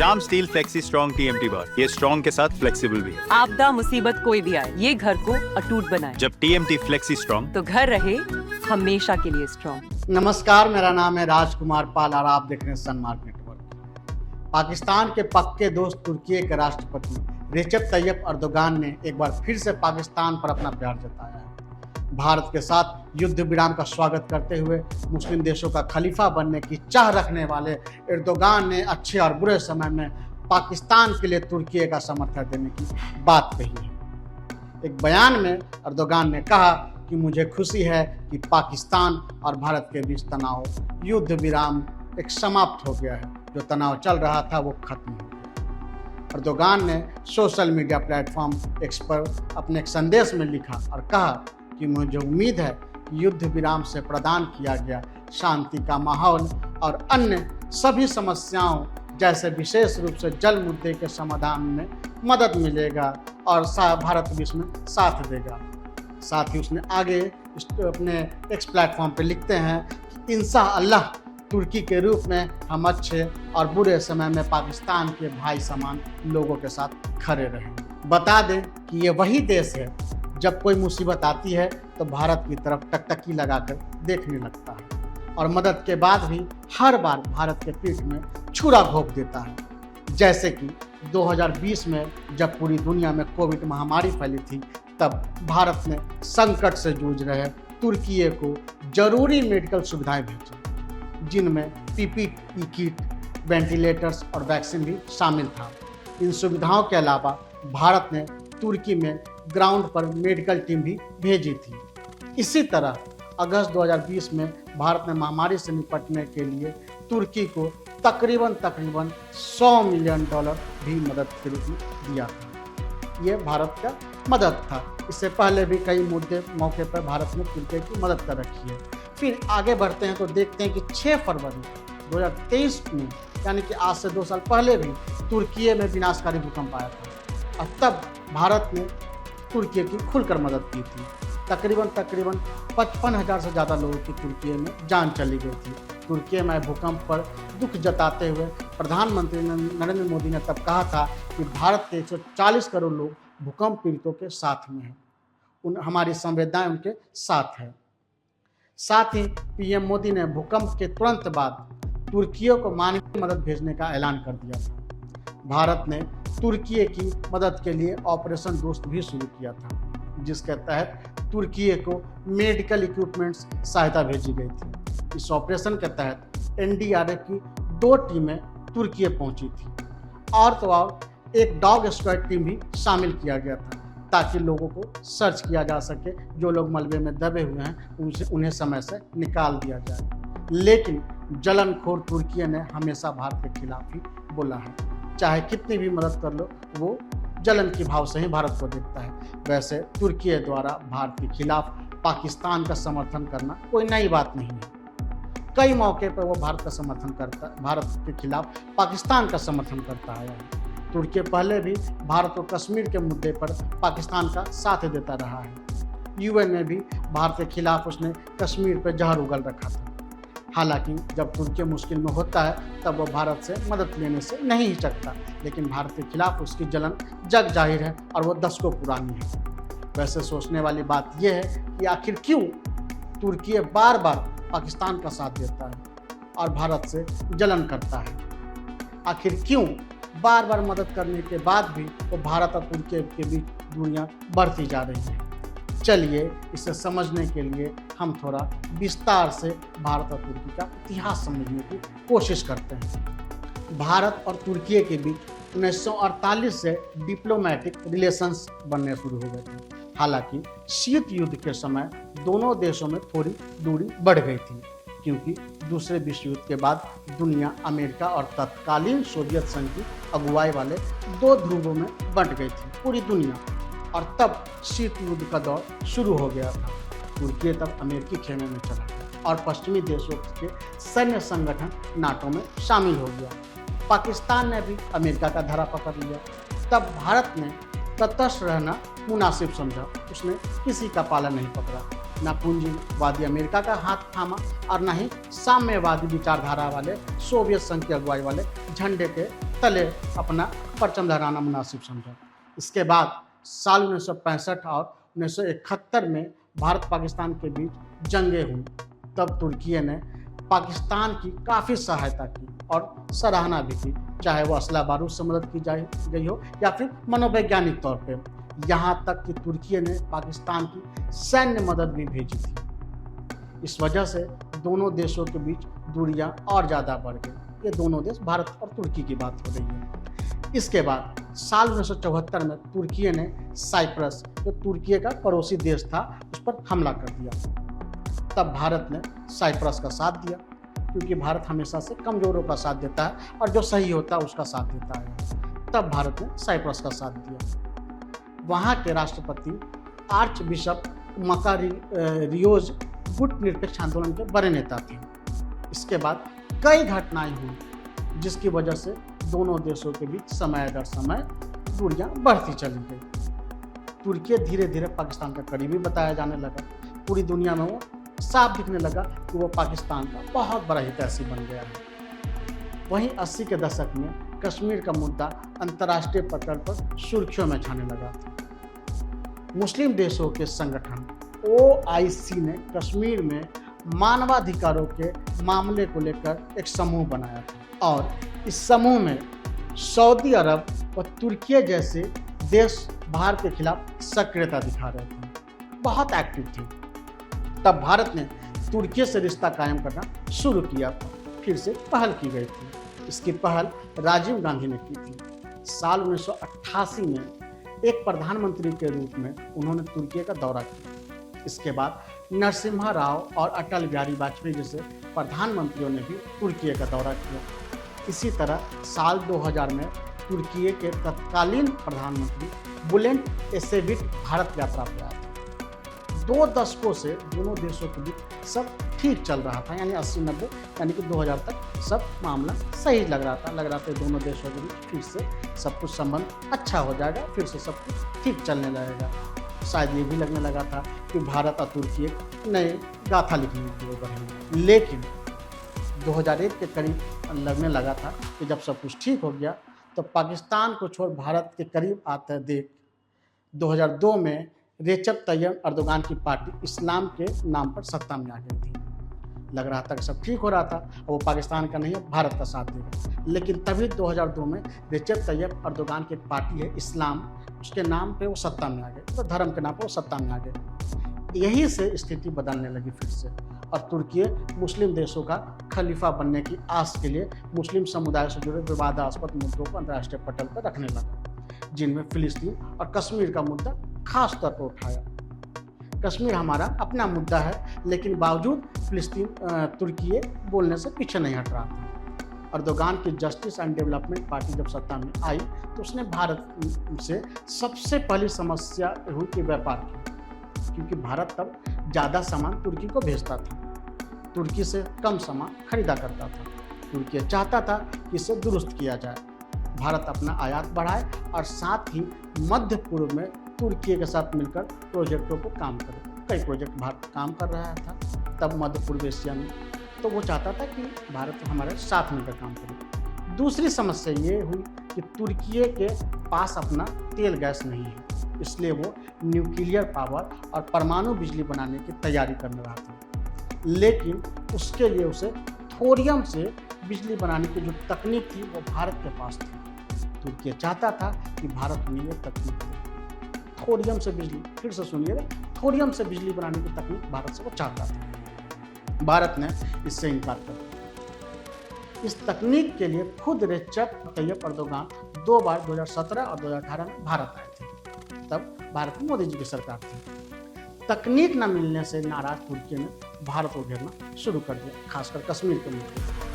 Shyam steel flexi strong TMT बार, ये strong के साथ फ्लेक्सिबल भी है। आपदा मुसीबत कोई भी आए, ये घर को अटूट बनाए। जब टीएमटी फ्लेक्सी स्ट्रॉन्ग, तो घर रहे हमेशा के लिए स्ट्रॉन्ग। नमस्कार, मेरा नाम है राजकुमार पाल और आप देख रहे हैं सनमार्क नेटवर्क। पाकिस्तान के पक्के दोस्त तुर्की के राष्ट्रपति रेजब तैयब अर्दोगान ने एक बार फिर से पाकिस्तान पर अपना प्यार जताया है। भारत के साथ युद्ध विराम का स्वागत करते हुए मुस्लिम देशों का खलीफा बनने की चाह रखने वाले एर्दोगान ने अच्छे और बुरे समय में पाकिस्तान के लिए तुर्की का समर्थन देने की बात कही है। एक बयान में एर्दोगान ने कहा कि मुझे खुशी है कि पाकिस्तान और भारत के बीच तनाव युद्ध विराम एक समाप्त हो गया है। जो तनाव चल रहा था वो खत्म हो गया। एर्दोगान ने सोशल मीडिया प्लेटफॉर्म एक्स पर अपने एक संदेश में लिखा और कहा कि मुझे उम्मीद है कि युद्ध विराम से प्रदान किया गया शांति का माहौल और अन्य सभी समस्याओं जैसे विशेष रूप से जल मुद्दे के समाधान में मदद मिलेगा और भारत भी इसमें साथ देगा। साथ ही उसने आगे अपने एक्स प्लेटफॉर्म पे लिखते हैं कि इंशाअल्लाह तुर्की के रूप में हम अच्छे और बुरे समय में पाकिस्तान के भाई समान लोगों के साथ खड़े रहेंगे। बता दें कि ये वही देश है जब कोई मुसीबत आती है तो भारत की तरफ टकटकी लगाकर देखने लगता है और मदद के बाद भी हर बार भारत के पीठ में छुरा घोंप देता है। जैसे कि 2020 में जब पूरी दुनिया में कोविड महामारी फैली थी, तब भारत ने संकट से जूझ रहे तुर्की को जरूरी मेडिकल सुविधाएं भेजी, जिनमें पीपीई किट, वेंटिलेटर्स और वैक्सीन भी शामिल था। इन सुविधाओं के अलावा भारत ने तुर्की में ग्राउंड पर मेडिकल टीम भी भेजी थी। इसी तरह अगस्त 2020 में भारत ने महामारी से निपटने के लिए तुर्की को तकरीबन $100 मिलियन भी मदद के रूप में दिया था। ये भारत का मदद था। इससे पहले भी कई मौके पर भारत ने तुर्की की मदद कर रखी है। फिर आगे बढ़ते हैं तो देखते हैं कि 6 फरवरी 2023 में, यानी कि आज से 2 साल पहले भी तुर्की में विनाशकारी भूकंप आया था और तब भारत ने तुर्की की खुलकर मदद की थी। तकरीबन 55,000 से ज़्यादा लोगों की तुर्की में जान चली गई थी। तुर्की में भूकंप पर दुख जताते हुए प्रधानमंत्री नरेंद्र मोदी ने तब कहा था कि भारत के 140 करोड़ लोग भूकंप पीड़ितों के साथ में हैं, हमारी संवेदनाएं उनके साथ है। साथ ही पीएम मोदी ने भूकंप के तुरंत बाद तुर्की को मानवीय मदद भेजने का ऐलान कर दिया था। भारत ने तुर्की की मदद के लिए ऑपरेशन दोस्त भी शुरू किया था, जिसके तहत तुर्की को मेडिकल इक्विपमेंट्स सहायता भेजी गई थी। इस ऑपरेशन के तहत एनडीआरएफ की 2 टीमें तुर्की पहुंची थी और तो और एक डॉग स्क्वाड टीम भी शामिल किया गया था, ताकि लोगों को सर्च किया जा सके। जो लोग मलबे में दबे हुए हैं उन्हें समय से निकाल दिया जाए। लेकिन जलनखोर तुर्की ने हमेशा भारत के खिलाफ ही बोला है। चाहे कितनी भी मदद कर लो, वो जलन की भाव से ही भारत को देखता है। वैसे तुर्की द्वारा भारत के खिलाफ पाकिस्तान का समर्थन करना कोई नई बात नहीं है। कई मौके पर वो भारत का समर्थन करता है, भारत के खिलाफ पाकिस्तान का समर्थन करता है। तुर्की पहले भी भारत को कश्मीर के मुद्दे पर पाकिस्तान का साथ देता रहा है। यूएन में भी भारत के खिलाफ उसने कश्मीर पर जहर उगल रखा था। हालांकि जब तुर्की मुश्किल में होता है तब वो भारत से मदद लेने से नहीं हिचकता, लेकिन भारत के खिलाफ उसकी जलन जग जाहिर है और वो दशकों पुरानी है। वैसे सोचने वाली बात यह है कि आखिर क्यों तुर्की बार बार पाकिस्तान का साथ देता है और भारत से जलन करता है। आखिर क्यों बार बार मदद करने के बाद भी वो भारत और तुर्की के बीच दूरियां बढ़ती जा रही है। चलिए इसे समझने के लिए हम थोड़ा विस्तार से भारत और तुर्की का इतिहास समझने की कोशिश करते हैं। भारत और तुर्की के बीच 1948 से डिप्लोमेटिक रिलेशंस बनने शुरू हो गए थे। हालांकि शीत युद्ध के समय दोनों देशों में थोड़ी दूरी बढ़ गई थी, क्योंकि दूसरे विश्व युद्ध के बाद दुनिया अमेरिका और तत्कालीन सोवियत संघ की अगुवाई वाले 2 ध्रुवों में बंट गई थी पूरी दुनिया, और तब शीत युद्ध का दौर शुरू हो गया था। तुर्की तब अमेरिकी खेमे में चला गया और पश्चिमी देशों के सैन्य संगठन नाटो में शामिल हो गया। पाकिस्तान ने भी अमेरिका का धरा पकड़ लिया। तब भारत ने तटस्थ रहना मुनासिब समझा। उसने किसी का पाला नहीं पकड़ा, न पूंजीवादी अमेरिका का हाथ थामा और न ही साम्यवादी विचारधारा वाले सोवियत संघ की अगुवाई वाले झंडे के तले अपना परचम लहराना मुनासिब समझा। इसके बाद साल 1965 और 1971 में भारत पाकिस्तान के बीच जंगें हुई। तब तुर्की ने पाकिस्तान की काफ़ी सहायता की और सराहना भी की, चाहे वो असला बारूद से मदद की गई हो या फिर मनोवैज्ञानिक तौर पे। यहाँ तक कि तुर्की ने पाकिस्तान की सैन्य मदद भी भेजी थी। इस वजह से दोनों देशों के बीच दूरियां और ज़्यादा बढ़ गई। ये दोनों देश भारत और तुर्की की बात हो रही है। इसके बाद साल 1974 में तुर्की ने साइप्रस, जो तुर्की का पड़ोसी देश था, उस पर हमला कर दिया। तब भारत ने साइप्रस का साथ दिया, क्योंकि भारत हमेशा से कमज़ोरों का साथ देता है और जो सही होता है उसका साथ देता है। तब भारत ने साइप्रस का साथ दिया। वहाँ के राष्ट्रपति आर्च बिशप मकारियोज गुट निरपेक्ष आंदोलन के बड़े नेता थे। इसके बाद कई घटनाएं हुई, जिसकी वजह से दोनों देशों के बीच समय दर समय दूरियां बढ़ती चली गई। तुर्की धीरे धीरे पाकिस्तान का करीबी बताया जाने लगा। पूरी दुनिया में वो साफ दिखने लगा कि वो पाकिस्तान का बहुत बड़ा हितैषी बन गया है। वहीं 80 के दशक में कश्मीर का मुद्दा अंतर्राष्ट्रीय पटल पर सुर्खियों में छाने लगा था। मुस्लिम देशों के संगठन OIC ने कश्मीर में मानवाधिकारों के मामले को लेकर एक समूह बनाया था और इस समूह में सऊदी अरब और तुर्की जैसे देश भारत के खिलाफ सक्रियता दिखा रहे थे, बहुत एक्टिव थे। तब भारत ने तुर्की से रिश्ता कायम करना शुरू किया। फिर से पहल की गई थी। इसकी पहल राजीव गांधी ने की थी। साल 1988 में एक प्रधानमंत्री के रूप में उन्होंने तुर्की का दौरा किया। इसके बाद नरसिम्हा राव और अटल बिहारी वाजपेयी जैसे प्रधानमंत्रियों ने भी तुर्की का दौरा किया। इसी तरह साल 2000 में तुर्की के तत्कालीन प्रधानमंत्री बुलेंट एसेविट भारत यात्रा पर आए थे। 2 दशकों से दोनों देशों के बीच सब ठीक चल रहा था, यानी 80-90 यानी कि 2000 तक सब मामला सही लग रहा था दोनों देशों के बीच फिर से सब कुछ संबंध अच्छा हो जाएगा, फिर से सब कुछ ठीक चलने लगेगा। शायद ये भी लगने लगा था कि भारत और तुर्की एक नए गाथा लिखने की ओर बढ़ेंगे। लेकिन 2001 के करीब लगने लगा था कि जब सब कुछ ठीक हो गया तो पाकिस्तान को छोड़ भारत के करीब आते देख 2002 में रेचप तैयब अर्दोगान की पार्टी इस्लाम के नाम पर सत्ता में आ गई थी। लग रहा था कि सब ठीक हो रहा था और वो पाकिस्तान का नहीं है, भारत का साथ देगा। लेकिन तभी 2002 में रेचप तैयब अर्दोगान की एक पार्टी है इस्लाम, उसके नाम पे वो सत्ता में आ गए, तो धर्म के नाम पर वो सत्ता में आ गए। यहीं से स्थिति बदलने लगी फिर से, और तुर्की मुस्लिम देशों का खलीफा बनने की आस के लिए मुस्लिम समुदाय से जुड़े विवादास्पद मुद्दों को अंतर्राष्ट्रीय पटल पर रखने लगा, जिनमें फिलिस्तीन और कश्मीर का मुद्दा खास तौर पर उठाया। कश्मीर हमारा अपना मुद्दा है, लेकिन बावजूद फिलिस्तीन तुर्की बोलने से पीछे नहीं हट रहा था। अर्दोगान की जस्टिस एंड डेवलपमेंट पार्टी जब सत्ता में आई तो उसने भारत से सबसे पहली समस्या हुई कि व्यापार की, क्योंकि भारत तब ज़्यादा सामान तुर्की को भेजता था, तुर्की से कम सामान खरीदा करता था। तुर्की चाहता था कि इसे दुरुस्त किया जाए, भारत अपना आयात बढ़ाए और साथ ही मध्य पूर्व में तुर्की के साथ मिलकर प्रोजेक्टों को काम करे। कई प्रोजेक्ट भारत काम कर रहा था तब मध्य पूर्व एशिया में, तो वो चाहता था कि भारत हमारे साथ मिलकर काम करे। दूसरी समस्या ये हुई कि तुर्की के पास अपना तेल गैस नहीं है, इसलिए वो न्यूक्लियर पावर और परमाणु बिजली बनाने की तैयारी करने रहा था। लेकिन उसके लिए उसे थोरियम से बिजली बनाने की जो तकनीक थी वो भारत के पास थी। तुर्की चाहता था कि भारत में ये तकनीक दे, थोरियम से बिजली, फिर से सुनिए, थोरियम से बिजली बनाने की तकनीक भारत से वो चाहता था। भारत ने इससे इनकार कर दिया। इस तकनीक के लिए खुद रेचप तैयब अर्दोगान 2 बार 2017 और 2018 में भारत आए थे। तब भारत में मोदी जी की सरकार थी। तकनीक न मिलने से नाराज तुर्की ने भारत को घेरना शुरू कर दिया, खासकर कश्मीर के मुद्दे पर।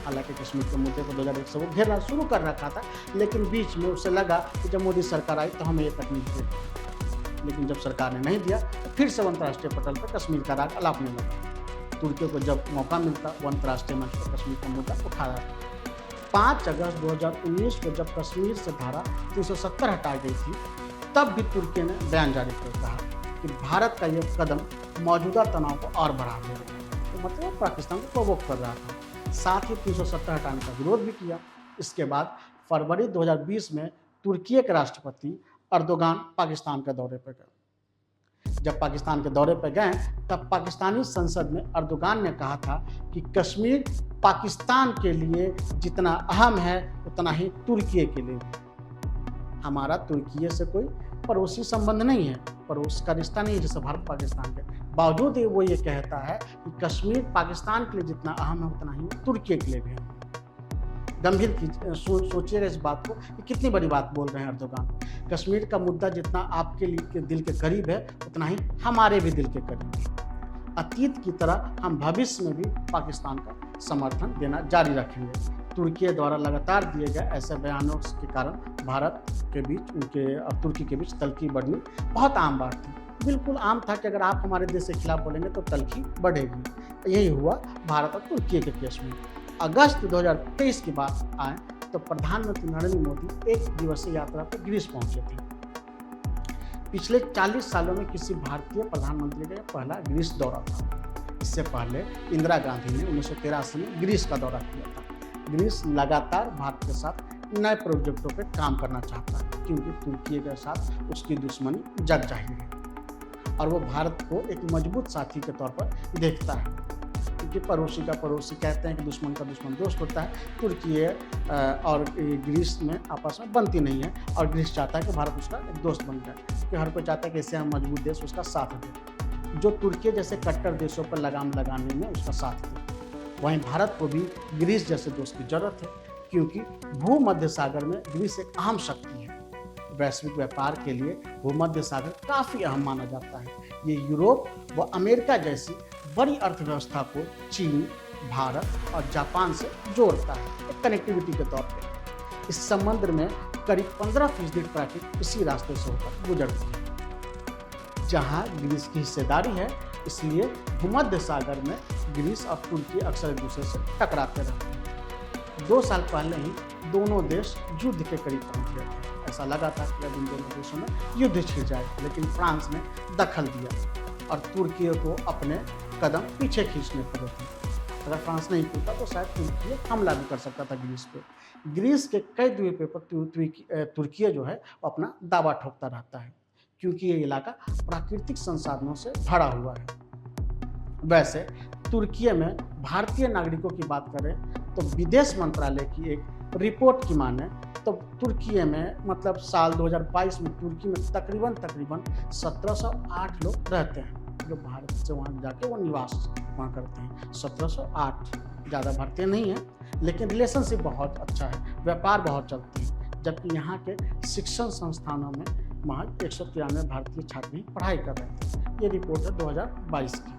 हालांकि कश्मीर के मुद्दे को 2001 से वो घेरना शुरू कर रखा था, लेकिन बीच में उसे लगा कि जब मोदी सरकार आई तो हमें ये तकनीक दे। लेकिन जब सरकार ने नहीं दिया तो फिर से अंतर्राष्ट्रीय पटल पर कश्मीर का राग अलापने लगा। तुर्की को जब मौका मिलता वो अंतर्राष्ट्रीय मंच पर कश्मीर का मुद्दा उठाया था। 5 अगस्त 2019 को जब कश्मीर से धारा 370 हटा गई थी, तब भी तुर्की ने बयान जारी कर कहा कि भारत का यह कदम मौजूदा तनाव को और बढ़ा देगा। तो मतलब पाकिस्तान को प्रोवोक कर रहा था। साथ ही 370 हटाने का विरोध भी किया। इसके बाद फरवरी 2020 में तुर्की के राष्ट्रपति अर्दोगान पाकिस्तान के दौरे पर गए। जब पाकिस्तान के दौरे पर गए तब पाकिस्तानी संसद में अर्दोगान ने कहा था कि कश्मीर पाकिस्तान के लिए जितना अहम है उतना ही तुर्की के लिए। हमारा तुर्की से कोई पड़ोसी संबंध नहीं है, पड़ोस का रिश्ता नहीं है जैसे भारत पाकिस्तान के। बावजूद वो ये कहता है कि कश्मीर पाकिस्तान के लिए जितना अहम है उतना ही तुर्की के लिए भी है। गंभीर सोचिएगा इस बात को कि कितनी बड़ी बात बोल रहे हैं अर्दोगान। कश्मीर का मुद्दा जितना आपके लिए दिल के करीब है उतना ही हमारे भी दिल के करीब है। अतीत की तरह हम भविष्य में भी पाकिस्तान का समर्थन देना जारी रखेंगे। तुर्की द्वारा लगातार दिए गए ऐसे बयानों के कारण भारत के बीच उनके और तुर्की के बीच तल्खी बढ़नी बहुत आम बात थी। बिल्कुल आम था कि अगर आप हमारे देश के खिलाफ बोलेंगे तो तल्खी बढ़ेगी। यही हुआ भारत और तुर्की के केस में। अगस्त 2023 की बात आए तो प्रधानमंत्री नरेंद्र मोदी एक दिवसीय यात्रा पर ग्रीस पहुंचे थे। पिछले 40 सालों में किसी भारतीय प्रधानमंत्री का पहला ग्रीस दौरा था। इससे पहले इंदिरा गांधी ने 1983 में ग्रीस का दौरा किया था। ग्रीस लगातार भारत के साथ नए प्रोजेक्टों पर काम करना चाहता है क्योंकि तुर्की के साथ उसकी दुश्मनी जग जाहिर है और वो भारत को एक मजबूत साथी के तौर पर देखता है। क्योंकि पड़ोसी का पड़ोसी कहते हैं कि दुश्मन का दुश्मन दोस्त होता है। तुर्की और ग्रीस में आपस में बनती नहीं है और ग्रीस चाहता है कि भारत उसका एक दोस्त बन जाए, क्योंकि हर कोई चाहता है कि इससे हम मजबूत देश उसका साथ दे, जो तुर्की जैसे कट्टर देशों पर लगाम लगाने में उसका साथ दे। वहीं भारत को भी ग्रीस जैसे दोस्त की जरूरत है क्योंकि भूमध्य सागर में ग्रीस एक अहम शक्ति है। वैश्विक व्यापार के लिए भूमध्य सागर काफ़ी अहम माना जाता है। ये यूरोप व अमेरिका जैसी बड़ी अर्थव्यवस्था को चीन, भारत और जापान से जोड़ता है एक कनेक्टिविटी के तौर पे। इस समुद्र में करीब 15% ट्रैफिक इसी रास्ते से होकर गुजरती है। जहाँ ग्रीस की हिस्सेदारी है इसलिए भूमध्य सागर में ग्रीस और तुर्की अक्सर एक दूसरे से टकराते रहते हैं। 2 साल पहले ही दोनों देश युद्ध के करीब पहुंच गए थे। ऐसा लगा था कि अब इन दोनों देशों में युद्ध छिड़ जाए, लेकिन फ्रांस ने दखल दिया और तुर्की को अपने कदम पीछे खींचने पड़े थे। अगर फ्रांस नहीं टूटा तो शायद तुर्की हमला भी कर सकता था ग्रीस पे। ग्रीस के कई द्वीपों पर तुर्की जो है वो अपना दावा ठोकता रहता है क्योंकि ये इलाका प्राकृतिक संसाधनों से भरा हुआ है। वैसे तुर्की में भारतीय नागरिकों की बात करें तो विदेश मंत्रालय की एक रिपोर्ट की माने तो तुर्की में मतलब साल 2022 में तुर्की में तकरीबन 1708 लोग रहते हैं जो भारत से वहाँ जाके वो निवास वहाँ करते हैं। 1708 ज़्यादा भारतीय नहीं है, लेकिन रिलेशनशिप बहुत अच्छा है, व्यापार बहुत चलती है। जबकि यहाँ के शिक्षण संस्थानों में महज 193 भारतीय छात्र ही पढ़ाई कर रहे थे। ये रिपोर्ट है 2022 की।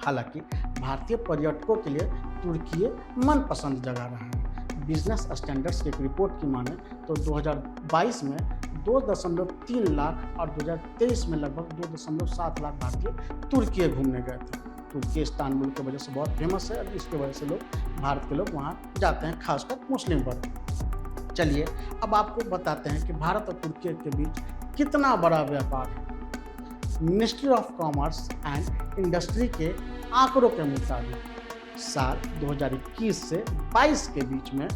हालांकि भारतीय पर्यटकों के लिए तुर्की मनपसंद जगह रहा है। बिजनेस स्टैंडर्ड्स की एक रिपोर्ट की माने तो 2022 में 2.3 लाख और 2023 में लगभग 2.7 लाख भारतीय तुर्की घूमने गए थे। तुर्की इस्तांबुल की वजह से बहुत फेमस है और इसकी वजह से भारत के लोग वहाँ जाते हैं, खासकर मुस्लिम वर्ग। चलिए अब आपको बताते हैं कि भारत और तुर्की के बीच कितना बड़ा व्यापार है। Ministry of commerce and industry के आंकड़ों के मुताबिक साल 2021 से 22 के बीच में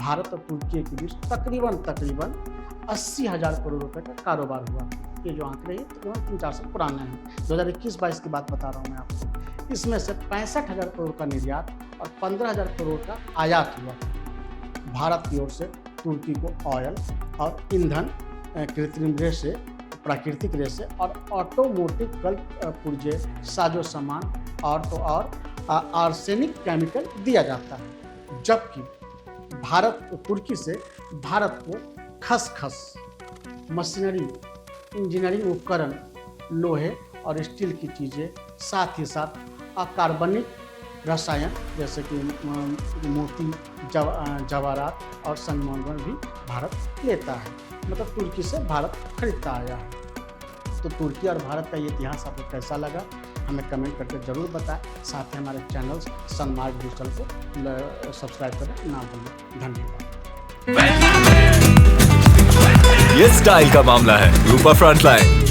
भारत और तुर्की के बीच तकरीबन 80,000 करोड़ रुपए का कारोबार हुआ। ये जो आंकड़े हैं तकरीबन 3-4 साल पुराने हैं। 2021-22 की बात बता रहा हूँ मैं आपको। इसमें से 65,000 करोड़ का निर्यात और 15,000 करोड़ का आयात हुआ। भारत की ओर से तुर्की को ऑयल और ईंधन, कृत्रिम रेशे, प्राकृतिक रेशे और ऑटोमोटिव कल पुर्जे, साजो सामान और तो और आर्सेनिक केमिकल दिया जाता है। जबकि तुर्की से भारत को खसखस, मशीनरी, इंजीनियरिंग उपकरण, लोहे और स्टील की चीज़ें, साथ ही साथ अकार्बनिक रसायन जैसे कि मोती, जवाहरात और संगमरमर भी भारत लेता है। मतलब तुर्की से भारत खरीदता आया है। तो तुर्की और भारत का ये इतिहास आपको कैसा लगा हमें कमेंट करके ज़रूर बताएं। साथ ही हमारे चैनल सनमार्ग डिजिटल को सब्सक्राइब करें ना भूलें। धन्यवाद। ये स्टाइल का मामला है, रूपा फ्रंटलाइन।